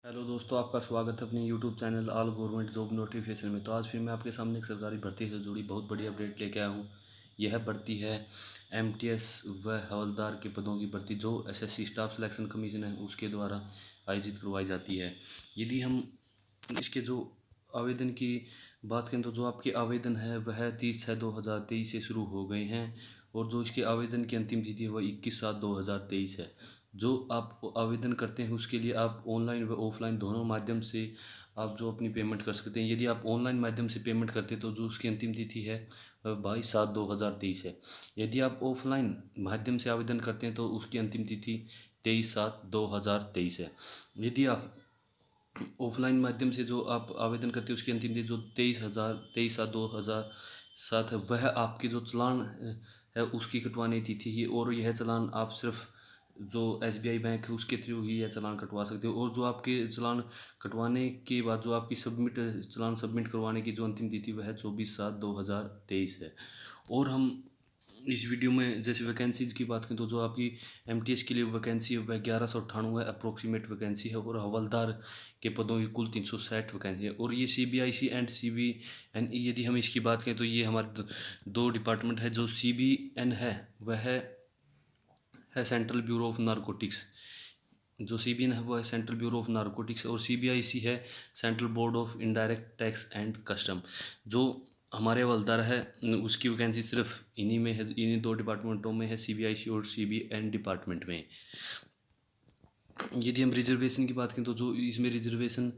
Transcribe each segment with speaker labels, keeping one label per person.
Speaker 1: Hello दोस्तों, आपका स्वागत है अपने YouTube channel all government job notification में। तो आज फिर मैं आपके सामने एक सरकारी भर्ती से जुड़ी बहुत बड़ी अपडेट लेके आया हूँ। यह भर्ती है एमटीएस व हवलदार के पदों की भर्ती, जो एसएससी स्टाफ सिलेक्शन कमीशन है उसके द्वारा आयोजित करवाई जाती है। यदि हम इसके जो आवेदन की बात करें तो जो आपके आवेदन है वह 30/6/2023 से शुरू हो गए हैं, और जो इसके आवेदन की अंतिम तिथि है वह 21/7/2023 है। जो आप आवेदन करते हैं उसके लिए आप ऑनलाइन व ऑफलाइन दोनों माध्यम से आप जो अपनी पेमेंट कर सकते हैं। यदि आप ऑनलाइन माध्यम से पेमेंट करते हैं तो जो उसकी अंतिम तिथि है वह 22/7/2023 है। यदि आप ऑफलाइन माध्यम से आवेदन करते हैं तो उसकी अंतिम तिथि 23/7/2023 है। यदि आप ऑफलाइन माध्यम से जो आप आवेदन करते हैं उसकी अंतिम तिथि जो 23/7/2007 है, वह आपके जो चालान है उसकी कटवाने की तिथि है। और यह चालान आप सिर्फ जो एसबीआई बैंक है उसके थ्रू ही यह चालान कटवा सकते हो। और जो आपके चालान कटवाने के बाद जो आपकी चालान सबमिट करवाने की जो अंतिम तिथि वह है 24/7/2023 है। और हम इस वीडियो में जैसे वैकेंसीज की बात करें तो जो आपकी एमटीएस के लिए वैकेंसी है वह 1198 अप्रोक्सीमेट वैकेंसी है, और हवलदार के पदों की कुल 360 वैकेंसी है। और ये सीबीआईसी एंड सीबीएनई, यदि हम इसकी बात करें तो ये हमारे दो डिपार्टमेंट है। जो सीबीएन है वह है सेंट्रल ब्यूरो ऑफ नारकोटिक्स। जो सीबीएन है वो है सेंट्रल ब्यूरो ऑफ नारकोटिक्स, और सीबीआईसी है central board of indirect tax and custom. जो हमारे हवलदार है उसकी वैकेंसी सिर्फ इन्हीं में है, इन्हीं दो डिपार्टमेंटों में है, सीबीआईसी और सीबीएन डिपार्टमेंट में। यदि हम रिजर्वेशन की बात करें तो जो इसमें रिजर्वेशन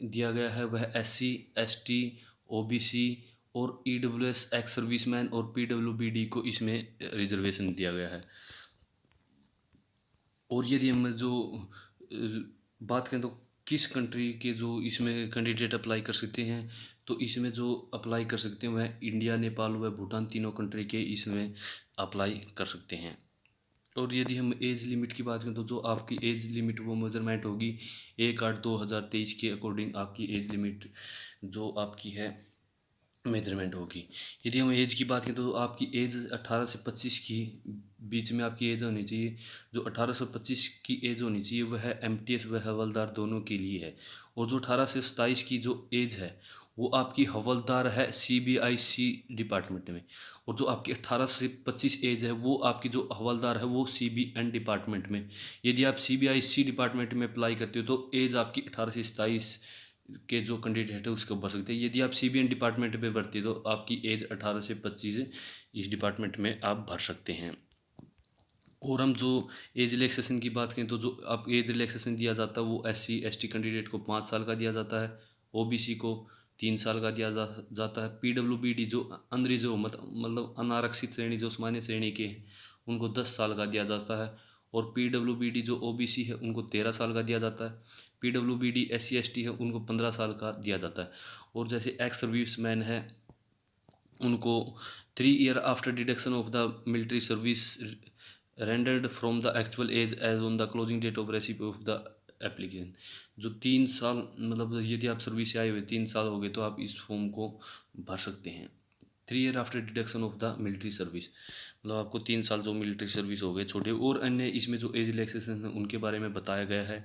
Speaker 1: दिया गया है वह एससी, एसटी, ओबीसी और ईडब्ल्यूएस एक्स सर्विसमैन और पीडब्ल्यूबीडी को इसमें रिजर्वेशन दिया गया है। और यदि हम जो बात करें तो किस कंट्री के जो इसमें कैंडिडेट अप्लाई कर सकते हैं, तो इसमें जो अप्लाई कर सकते हैं वह इंडिया, नेपाल व भूटान तीनों कंट्री के इसमें अप्लाई कर सकते हैं। और यदि हम एज लिमिट की बात करें तो जो आपकी एज लिमिट वो मेजरमेंट होगी 1/8/2023 के अकॉर्डिंग आपकी एज लिमिट जो आपकी है मेजरमेंट होगी। यदि हम एज की बात करें तो आपकी एज 18 से 25 की बीच में आपकी एज होनी चाहिए। जो 18 से 25 की एज होनी चाहिए वह एमटीएस व हवलदार दोनों के लिए है। और जो 18 से 27 की जो एज है वो आपकी हवलदार है सीबीआईसी डिपार्टमेंट में। और जो आपकी 18 से 25 एज है वो आपकी जो हवलदार है वो सीबीएन डिपार्टमेंट में। यदि आप सीबीआईसी डिपार्टमेंट में अप्लाई करते हो तो एज आपकी 18 से 27 के जो कैंडिडेट है उसको भर सकते हैं। यदि आप सीबीएन डिपार्टमेंट में भरती है तो आपकी एज 18 से 25 इस डिपार्टमेंट में आप भर सकते हैं। और हम जो एज रिलैक्सेशन की बात करें तो जो आप एज रिलैक्सेशन दिया जाता है वो एससी एसटी कैंडिडेट को 5 साल का दिया जाता है, ओबीसी को 3 साल का दिया जाता है, पीडब्ल्यूबीडी जो अनरिजर्व मतलब अनारक्षित श्रेणी जो सामान्य श्रेणी के हैं उनको 10 साल का दिया जाता है। और पीडब्ल्यूबीडी जो ओबीसी है उनको 13 साल का दिया जाता है। पीडब्ल्यूबीडी एससी एसटी है उनको 15 साल का दिया जाता है। और जैसे एक्स सर्विसमैन है उनको 3 year after deduction of the military service rendered from the actual age age on the closing date of recipe of the application. जो 3 साल मतलब यदि आप सर्विस से आए हुए 3 साल हो गए तो आप इस फॉर्म को भर सकते हैं। 3 year after deduction of the military service मतलब आपको 3 साल जो मिलिट्री सर्विस हो गए छोटे। और अन्य इसमें जो एज रिलैक्सेशन है उनके बारे में बताया गया है।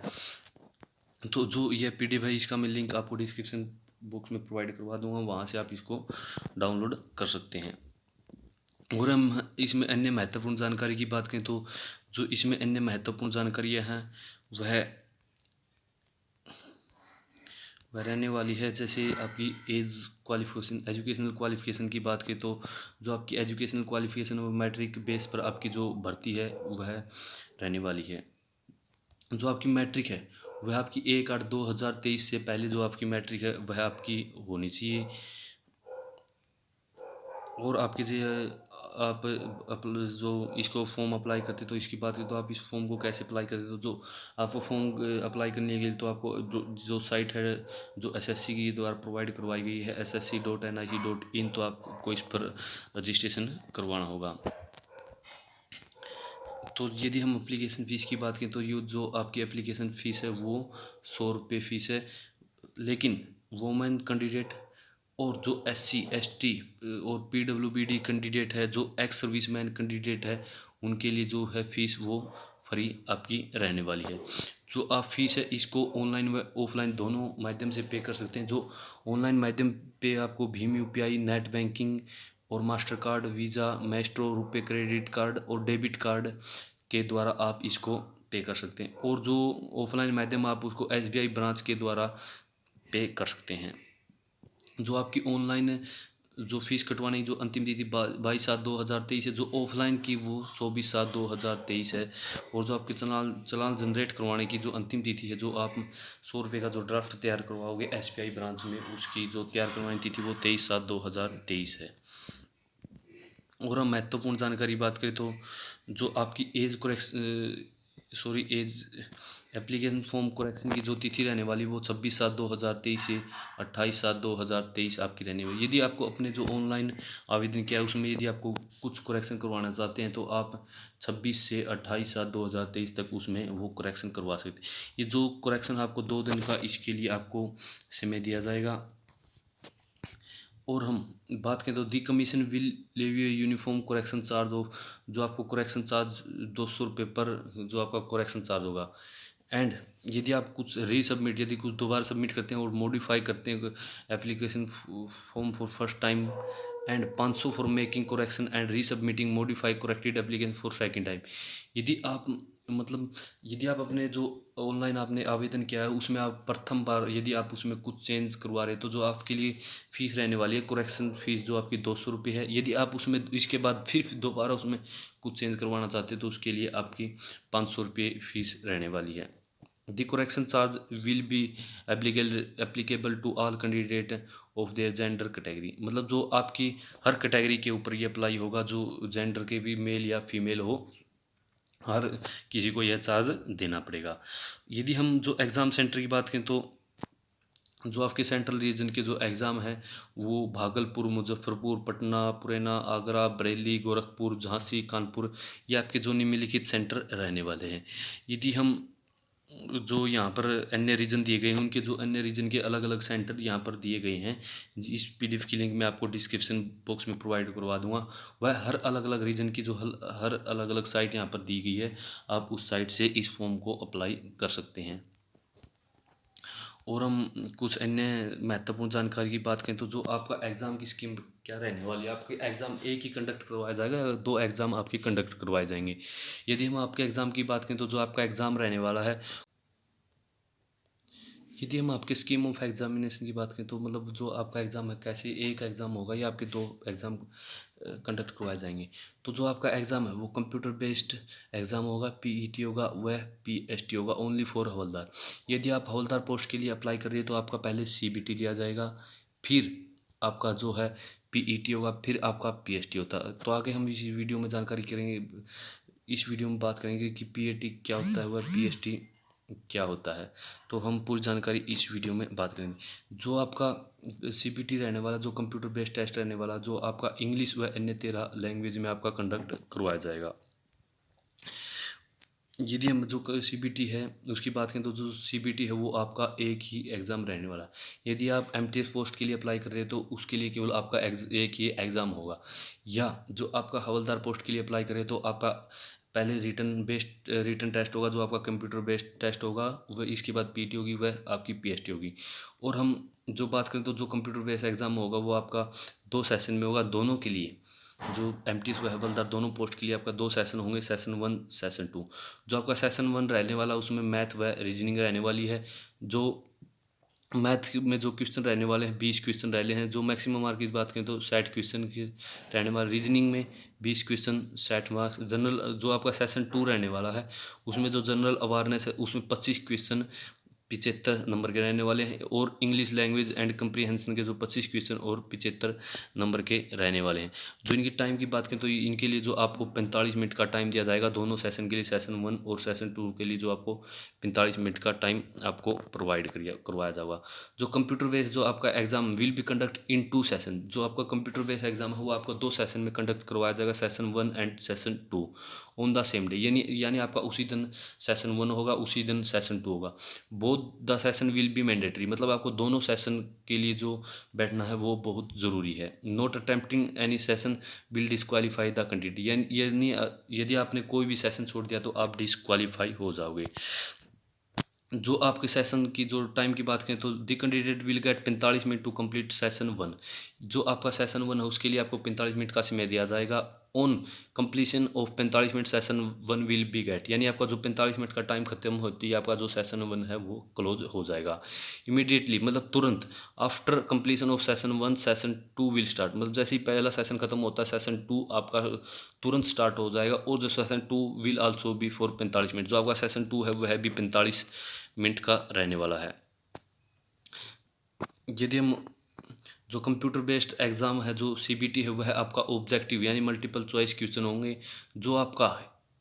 Speaker 1: तो जो यह पीडीएफ है इसका मैं लिंक आपको डिस्क्रिप्शन बॉक्स में प्रोवाइड करवा दूंगा, वहाँ से आप इसको डाउनलोड कर सकते हैं। और हम इसमें अन्य महत्वपूर्ण जानकारी की बात करें तो जो इसमें अन्य महत्वपूर्ण जानकारियाँ हैं वह रहने वाली है। जैसे आपकी एज क्वालिफिकेशन, एजुकेशनल क्वालिफिकेशन की बात करें तो जो आपकी एजुकेशनल क्वालिफिकेशन वो मैट्रिक बेस पर आपकी जो भर्ती है वह रहने वाली है। जो आपकी मैट्रिक है वह आपकी 1/8/2023 से पहले जो आपकी मैट्रिक है वह आपकी होनी चाहिए। और आपके जो आप जो इसको फॉर्म अप्लाई करते तो इसकी बात करें तो आप इस फॉर्म को कैसे अप्लाई करते तो जो आपको फॉर्म अप्लाई करने के लिए तो आपको जो साइट है जो एसएससी की द्वारा प्रोवाइड करवाई गई है ssc.nic.in, तो आपको इस पर रजिस्ट्रेशन करवाना होगा। तो यदि हम एप्लीकेशन फ़ीस की बात करें तो ये जो आपकी एप्लीकेशन फ़ीस है वो 100 रुपये फ़ीस है। लेकिन वोमेन कैंडिडेट और जो एससी एसटी और पीडब्ल्यूबीडी कैंडिडेट है, जो एक्स सर्विसमैन कैंडिडेट है, उनके लिए जो है फ़ीस वो फ्री आपकी रहने वाली है। जो आप फीस है इसको ऑनलाइन व ऑफलाइन दोनों माध्यम से पे कर सकते हैं। जो ऑनलाइन माध्यम पे आपको भीम यूपीआई, नेट बैंकिंग और master card, visa, Maestro, RuPay credit card और डेबिट कार्ड के द्वारा आप इसको पे कर सकते हैं। और जो ऑफलाइन माध्यम आप उसको एसबीआई ब्रांच के द्वारा पे कर सकते हैं। जो आपकी ऑनलाइन जो फीस कटवाने की जो अंतिम तिथि 22/7/2023 है, जो ऑफलाइन की वो 24/7/2023 है। और जो आपके चलान जनरेट करवाने की जो अंतिम तिथि है, जो आप 100 रुपये का जो ड्राफ्ट तैयार करवाओगे एसबीआई ब्रांच में, उसकी जो तैयार करवाने तिथि वो 23/7/2023 है। और हम महत्वपूर्ण जानकारी बात करें तो जो आपकी एज एप्लीकेशन फॉर्म करेक्शन की जो तिथि रहने वाली वो 26/7/2023 से 28/7/2023 आपकी रहने वाली। यदि आपको अपने जो ऑनलाइन आवेदन किया है उसमें यदि आपको कुछ करेक्शन करवाना चाहते हैं तो आप 26 से 28/7/2023 तक उसमें वो करेक्शन करवा सकते हैं। ये जो करेक्शन आपको 2 दिन का इसके लिए आपको समय दिया जाएगा। और हम बात करें तो the commission will levy uniform correction charge of, जो आपको करेक्शन चार्ज 200 रुपये पर जो आपका करेक्शन चार्ज होगा। एंड यदि आप कुछ रीसबमिट, यदि कुछ दोबारा सबमिट करते हैं और मॉडिफाई करते हैं application form for first time, and 500 for making correction and resubmitting modify corrected application for second time. यदि आप मतलब यदि आप अपने जो ऑनलाइन आपने आवेदन किया है उसमें आप प्रथम बार यदि आप उसमें कुछ चेंज करवा रहे हैं तो जो आपके लिए फ़ीस रहने वाली है करेक्शन फ़ीस जो आपकी 200 रुपये है। यदि आप उसमें इसके बाद फिर दोबारा उसमें कुछ चेंज करवाना चाहते हैं तो उसके लिए आपकी 500 रुपये फ़ीस रहने वाली है। The correction charge will be applicable to all candidate of their gender category. मतलब जो आपकी हर कैटेगरी के ऊपर ये अप्लाई होगा, जो जेंडर के भी मेल या फीमेल हो, हर किसी को यह चार्ज देना पड़ेगा। यदि हम जो एग्ज़ाम सेंटर की बात करें तो जो आपके सेंट्रल रीजन के जो एग्ज़ाम है वो भागलपुर, मुजफ्फरपुर, पटना, मुरैना, आगरा, बरेली, गोरखपुर, झांसी, कानपुर, ये आपके जो निम्नलिखित सेंटर रहने वाले हैं। यदि हम जो यहाँ पर अन्य रीजन दिए गए हैं उनके जो अन्य रीजन के अलग अलग सेंटर यहाँ पर दिए गए हैं, इस पीडीएफ की लिंक मैं आपको डिस्क्रिप्शन बॉक्स में प्रोवाइड करवा दूंगा। वह हर अलग अलग रीजन की जो हर अलग अलग साइट यहाँ पर दी गई है, आप उस साइट से इस फॉर्म को अप्लाई कर सकते हैं। और हम कुछ अन्य महत्वपूर्ण जानकारी की बात करें तो जो आपका एग्ज़ाम की स्कीम क्या रहने वाली है, आपके एग्ज़ाम एक ही कंडक्ट करवाया जाएगा या 2 एग्ज़ाम आपके कंडक्ट करवाए जाएंगे। यदि हम आपके एग्ज़ाम की बात करें तो जो आपका एग्ज़ाम रहने वाला है, यदि हम आपके स्कीम ऑफ एग्जामिनेशन की बात करें तो मतलब जो आपका एग्ज़ाम है कैसे एक एग्ज़ाम होगा या आपके 2 एग्ज़ाम कंडक्ट करवाए जाएंगे। तो जो आपका एग्ज़ाम है वो कंप्यूटर बेस्ड एग्ज़ाम होगा, पीईटी होगा, वह पीएसटी होगा ओनली फॉर हवलदार। यदि आप हवलदार पोस्ट के लिए अप्लाई कर रहे हैं तो आपका पहले सीबीटी लिया जाएगा, फिर आपका जो है पीईटी होगा, फिर आपका पीएसटी होता है। तो आगे हम इस वीडियो में जानकारी करेंगे, इस वीडियो में बात करेंगे कि पीएटी क्या होता है वह पीएसटी क्या होता है। तो हम पूरी जानकारी इस वीडियो में बात करेंगे। जो आपका सीपीटी रहने वाला, जो कंप्यूटर बेस्ड टेस्ट रहने वाला, जो आपका इंग्लिश व अन्य 13 लैंग्वेज में आपका कंडक्ट करवाया जाएगा। यदि हम जो सीबीटी है उसकी बात करें तो जो सीबीटी है वो आपका एक ही एग्ज़ाम रहने वाला है। यदि आप एमटीएस पोस्ट के लिए अप्लाई कर रहे हैं तो उसके लिए केवल आपका एक ही एग्ज़ाम होगा। या जो आपका हवलदार पोस्ट के लिए अप्लाई करें तो आपका पहले रिटन टेस्ट होगा, जो आपका कंप्यूटर बेस्ड टेस्ट होगा, वह इसके बाद पीटी होगी, वह आपकी पीएसटी होगी। और हम जो बात करें तो जो कंप्यूटर बेस्ड एग्ज़ाम होगा वो आपका 2 सेशन में होगा दोनों के लिए। जो एमटीएस व हवलदार दोनों पोस्ट के लिए आपका 2 सेशन होंगे, सेशन 1 सेशन 2। जो आपका सेशन 1 रहने वाला उसमें मैथ व रीजनिंग रहने वाली है। जो मैथ में जो क्वेश्चन रहने वाले हैं 20 क्वेश्चन रहने हैं, जो मैक्सिमम मार्क की बात करें तो 60 क्वेश्चन के रहने वाले। रीजनिंग में 20 क्वेश्चन 60 मार्क्स। जनरल जो आपका सेशन 2 रहने वाला है उसमें जो जनरल अवेयरनेस है उसमें 25 क्वेश्चन 75 नंबर के रहने वाले हैं। और इंग्लिश लैंग्वेज एंड कंप्रीहेंशन के जो 25 क्वेश्चन और 75 नंबर के रहने वाले हैं। जो इनकी टाइम की बात करें तो इनके लिए जो आपको 45 मिनट का टाइम दिया जाएगा दोनों सेशन के लिए, सेशन 1 और सेशन 2 के लिए जो आपको 45 मिनट का टाइम आपको प्रोवाइड करवाया जाएगा। जो कंप्यूटर बेस्ड जो आपका exam will be conduct in 2 session. जो आपका कंप्यूटर बेस्ड एग्जाम है वो आपको 2 सेशन में कंडक्ट करवाया जाएगा, session 1 and session 2 on the same day. यानी आपका उसी दिन सेशन 1 होगा, उसी दिन सेशन 2 होगा। Both the session will be mandatory, मतलब आपको दोनों सेशन के लिए जो बैठना है वो बहुत ज़रूरी है। Not attempting any session will disqualify the candidate, यानी यदि आपने कोई भी सेशन छोड़ दिया तो आप डिस्क्वालीफाई हो जाओगे। जो आपके सेशन की जो टाइम की बात करें तो the candidate will get 45 minute to complete session one. जो आपका सेशन वन है उसके लिए आपको 45 मिनट का समय दिया जाएगा। On completion of 45 minute session one will be get, यानी आपका जो 45 मिनट का टाइम खत्म होती है आपका जो सेशन वन है वो क्लोज हो जाएगा इमीडिएटली, मतलब तुरंत। After completion of session one session two will start, मतलब जैसे ही पहला सेशन खत्म होता है सेशन टू आपका तुरंत स्टार्ट हो जाएगा। और जो session two will also be for 45 minute, जो आपका सेशन टू है वह भी 45 मिनट का रहने वाला है। यदि हम जो कंप्यूटर बेस्ड एग्ज़ाम है जो सीबीटी है वह आपका ऑब्जेक्टिव यानी मल्टीपल चॉइस क्वेश्चन होंगे, जो आपका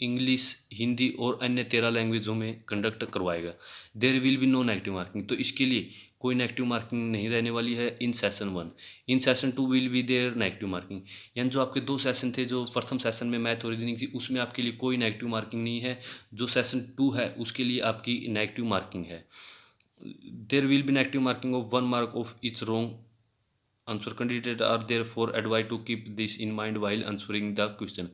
Speaker 1: इंग्लिश, हिंदी और अन्य 13 लैंग्वेजों में कंडक्ट करवाएगा। There will be no negative marking, तो इसके लिए कोई नेगेटिव मार्किंग नहीं रहने वाली है in session one. In session two will be there negative marking, यानी जो आपके दो सेशन थे, जो प्रथम सेशन में मैथ और रीजनिंग थी उसमें आपके लिए कोई नेगेटिव मार्किंग नहीं है। जो सेशन टू है उसके लिए आपकी नेगेटिव मार्किंग है। There will be negative marking of 1 mark of each wrong answer. Candidate are therefore advised to keep this in mind while answering the question,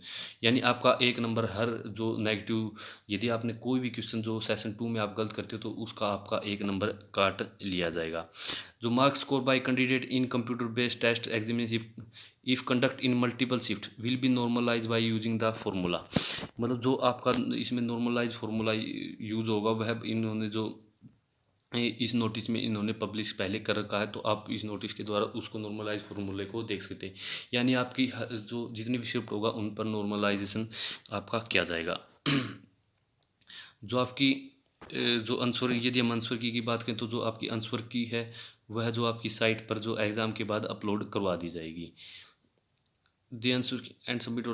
Speaker 1: यानी आपका 1 नंबर हर जो नेगेटिव, यदि आपने कोई भी क्वेश्चन जो सेशन टू में आप गलत करते हो तो उसका आपका 1 नंबर काट लिया जाएगा। जो marks score by candidate in computer based test examination if conduct in multiple shift will be normalize by using the formula, मतलब जो आपका इसमें नॉर्मलाइज फार्मूला यूज होगा वह इन्होंने जो इस नोटिस में इन्होंने पब्लिश पहले कर रखा है, तो आप इस नोटिस के द्वारा उसको नॉर्मलाइज फार्मूले को देख सकते हैं। यानी आपकी जो जितनी भी शिफ्ट होगा उन पर नॉर्मलाइजेशन आपका किया जाएगा। जो आपकी जो आंसर, यदि हम आंसर की बात करें तो जो आपकी आंसर की है वह जो आपकी साइट पर जो एग्ज़ाम के बाद अपलोड करवा दी जाएगी। The answer and submit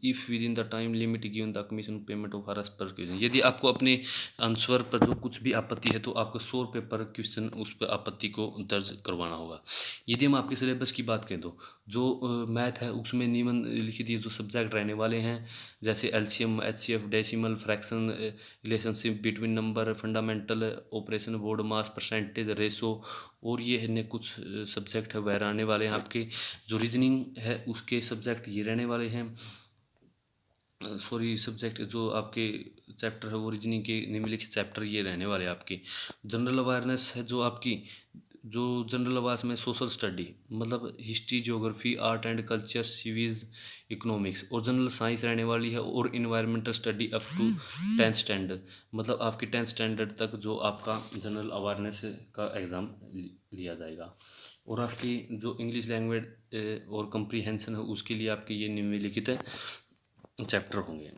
Speaker 1: if within the time limit given the commission payment of RS per question। यदि आपको अपने आंसर पर जो कुछ भी आपत्ति है तो आपको 100 रुपये पर क्वेश्चन उस पर आपत्ति को दर्ज करवाना होगा। यदि हम आपके सिलेबस की बात करें तो जो मैथ है उसमें नियमन लिखित ये जो सब्जेक्ट रहने वाले हैं, जैसे LCM, HCF, decimal, fraction, relationship between number, fundamental operation, BODMAS, percentage, ratio, और ये है कुछ सब्जेक्ट है वह रहने वाले हैं आपके। जो रीजनिंग है उसके सब्जेक्ट ये रहने वाले हैं, सॉरी सब्जेक्ट जो आपके चैप्टर है वो रीजनिंग के निम्नलिखित चैप्टर ये रहने वाले हैं आपके। जनरल अवेयरनेस है जो आपकी, जो जनरल अवेयरनेस में सोशल स्टडी मतलब history, geography, art and culture, सिविज, इकोनॉमिक्स, और जनरल साइंस रहने वाली है। और environmental study up to 10th स्टैंडर्ड, मतलब आपके 10th स्टैंडर्ड तक जो आपका जनरल अवेयरनेस का एग्ज़ाम लिया जाएगा। और आपकी जो इंग्लिश लैंग्वेज और कंप्रीहेंशन है उसके लिए आपके ये निम्नलिखित चैप्टर होंगे।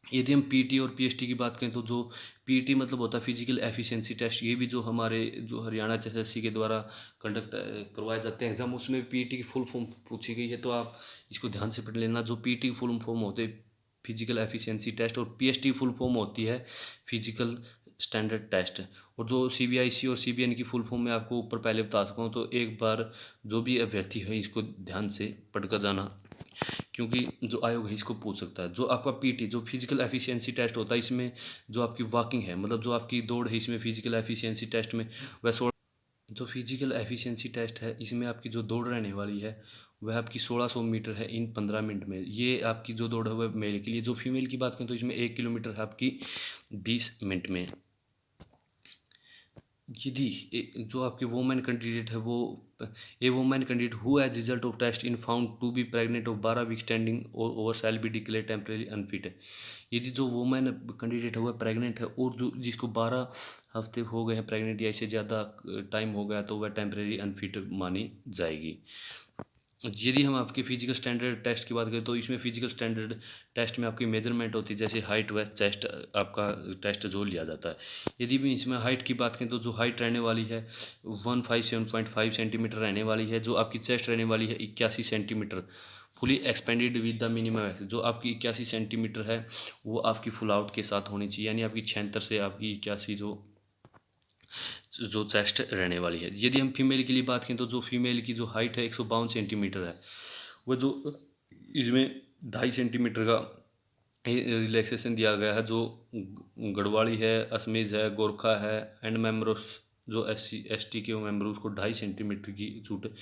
Speaker 1: यदि हम पीटी और पीएसटी की बात करें तो जो पीटी मतलब होता है फिजिकल एफिशिएंसी टेस्ट, ये भी जो हमारे जो हरियाणा एसएससी के द्वारा कंडक्ट करवाए जाते हैं एग्जाम, उसमें पीटी की फुल फॉर्म पूछी गई है, तो आप इसको ध्यान से पढ़ लेना। जो पीटी फुल फॉर्म होते हैं फिजिकल एफिशिएंसी टेस्ट, और पीएसटी फुल फॉर्म होती है फिजिकल स्टैंडर्ड टेस्ट। और जो सीबीआईसी और सीबीएन की फुल फॉर्म मैं आपको ऊपर पहले बता सकता हूँ, तो एक बार जो भी अभ्यर्थी है इसको ध्यान से पढ़कर जाना, क्योंकि जो आयोग है इसको पूछ सकता है। जो आपका पीटी जो फिजिकल एफिशिएंसी टेस्ट होता है, इसमें जो आपकी वॉकिंग है मतलब जो आपकी दौड़ है इसमें फिजिकल एफिशिएंसी टेस्ट में वह जो फिजिकल एफिशिएंसी टेस्ट है इसमें आपकी जो दौड़ रहने वाली है वह आपकी 1600 मीटर है इन 15 मिनट में। ये आपकी जो दौड़ है वह मेल के लिए। जो फीमेल की बात करें तो इसमें 1 किलोमीटर है आपकी 20 मिनट में। यदि जो आपके वोमेन कैंडिडेट है वो a women candidate who as result of test in found to be pregnant of 12 week standing और over shall be declare temporary unfit है। यदि जो वोमेन कैंडिडेट है वह प्रेग्नेंट है और जो जिसको 12 हफ्ते हो गए हैं प्रेग्नेंट या इससे ज़्यादा टाइम हो गया तो वह टेम्परेरी अनफिट मानी जाएगी। यदि हम आपके फिजिकल स्टैंडर्ड टेस्ट की बात करें तो इसमें फिजिकल स्टैंडर्ड टेस्ट में आपकी मेजरमेंट होती है, जैसे हाइट व चेस्ट आपका टेस्ट जो लिया जाता है। यदि भी इसमें हाइट की बात करें तो जो हाइट रहने वाली है 157.5 सेंटीमीटर रहने वाली है। जो आपकी चेस्ट रहने वाली है 81 centimetre fully expanded with the minimum. जो आपकी 81 सेंटीमीटर है वो आपकी फुल आउट के साथ होनी चाहिए, यानी आपकी 76 से आपकी 81 जो चेस्ट रहने वाली है। यदि हम फीमेल के लिए बात करें तो जो फीमेल की जो हाइट है 152 सेंटीमीटर है, वह जो इसमें 2.5 सेंटीमीटर का रिलैक्सेशन दिया गया है। जो गढ़वाली है, असमीज है, गोरखा है एंड मेम्बर्स जो SC ST के मेम्बर उसको 2.5 सेंटीमीटर की छूट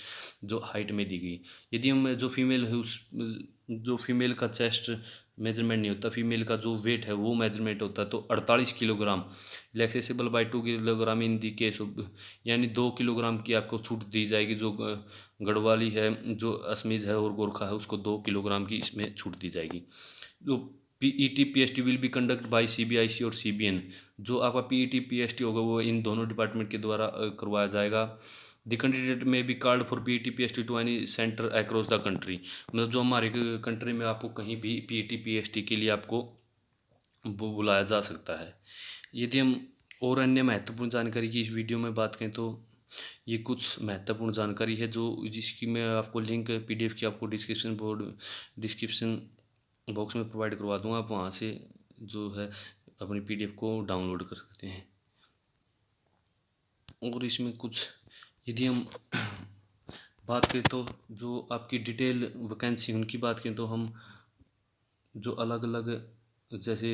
Speaker 1: जो हाइट में दी गई। यदि हम जो फीमेल है उस जो फीमेल का चेस्ट मेजरमेंट नहीं होता, फीमेल का जो वेट है वो मेजरमेंट होता है। तो 48 kilogram accessible bye 2 kilogram in the case of, यानी 2 किलोग्राम की आपको छूट दी जाएगी। जो गढ़वाली है, जो असमीज है और गोरखा है, उसको 2 किलोग्राम की इसमें छूट दी जाएगी। जो PET PST will be conduct bye CBIC और सीबीएन। जो आपका पीईटी पीएसटी होगा वो इन दोनों डिपार्टमेंट के द्वारा करवाया जाएगा। The candidate may be called for PET PST to any centre across the country. मतलब जो हमारे कंट्री में आपको कहीं भी पीईटी पीएसटी के लिए आपको वो बुलाया जा सकता है। यदि हम और अन्य महत्वपूर्ण जानकारी की इस वीडियो में बात करें तो ये कुछ महत्वपूर्ण जानकारी है जो जिसकी मैं आपको लिंक पीडीएफ की आपको डिस्क्रिप्शन बॉक्स में प्रोवाइड करवा दूंगा। आप वहाँ से जो है अपनी पीडीएफ को डाउनलोड कर सकते हैं। और इसमें कुछ यदि हम बात करें तो जो आपकी डिटेल वैकेंसी उनकी बात करें तो हम जो अलग अलग जैसे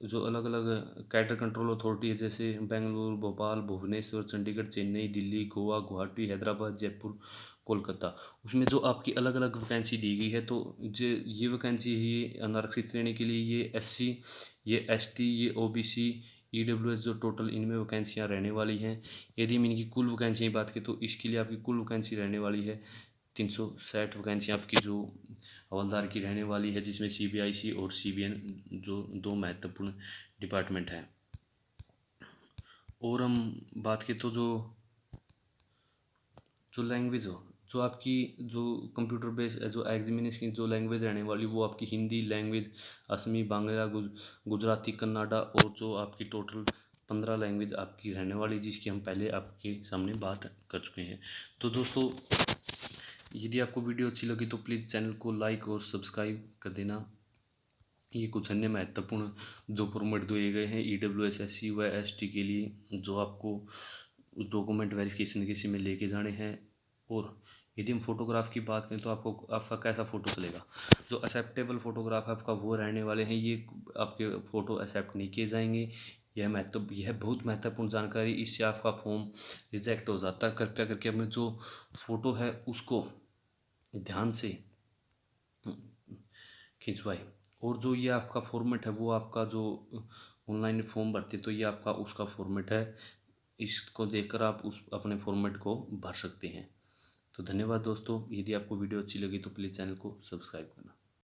Speaker 1: जो अलग अलग कैडर कंट्रोल अथॉरिटी है, जैसे बेंगलुरु, भोपाल, भुवनेश्वर, चंडीगढ़, चेन्नई, दिल्ली, गोवा, गुवाहाटी, हैदराबाद, जयपुर, कोलकाता, उसमें जो आपकी अलग अलग वैकेंसी दी गई है। तो ये वैकेंसी है, ये अनारक्षित श्रेणी के लिए, ये एससी, ये एसटी, ये ओबीसी, ईडब्ल्यूएस, जो टोटल इनमें वैकेंसियाँ रहने वाली हैं। यदि हम इनकी कुल वैकेंसी की बात करें तो इसके लिए आपकी कुल वैकेंसी रहने वाली है 360 वैकेंसी आपकी जो हवलदार की रहने वाली है, जिसमें सीबीआईसी और सीबीएन जो दो महत्वपूर्ण डिपार्टमेंट हैं। और हम बात करें तो जो लैंग्वेज हो, जो आपकी जो कंप्यूटर बेस्ड जो एग्जामिनेशन की जो लैंग्वेज रहने वाली वो आपकी हिंदी लैंग्वेज, असमी, बांग्ला, गुजराती, कन्नाडा, और जो आपकी टोटल 15 लैंग्वेज आपकी रहने वाली, जिसकी हम पहले आपके सामने बात कर चुके हैं। तो दोस्तों, यदि आपको वीडियो अच्छी लगी तो प्लीज़ चैनल को लाइक और सब्सक्राइब कर देना। ये कुछ अन्य महत्वपूर्ण जो फॉर्मेट दिए गए हैं ईडब्ल्यूएस, एससी व एसटी के लिए, जो आपको डॉक्यूमेंट वेरिफिकेशन के में लेके जाने हैं। और यदि हम फोटोग्राफ की बात करें तो आपको आपका कैसा फ़ोटो चलेगा, जो एक्सेप्टेबल फ़ोटोग्राफ आपका वो रहने वाले हैं। ये आपके फ़ोटो एक्सेप्ट नहीं किए जाएंगे। यह बहुत महत्वपूर्ण जानकारी, इससे आपका फॉर्म रिजेक्ट हो जाता है। कृपया करके अपने जो फ़ोटो है उसको ध्यान से खिंचवाए। और जो ये आपका फॉर्मेट है वो आपका जो ऑनलाइन फॉर्म भरते तो ये आपका उसका फॉर्मेट है, इसको देखकर आप उस अपने फॉर्मेट को भर सकते हैं। तो धन्यवाद दोस्तों, यदि आपको वीडियो अच्छी लगी तो प्लीज़ चैनल को सब्सक्राइब करना।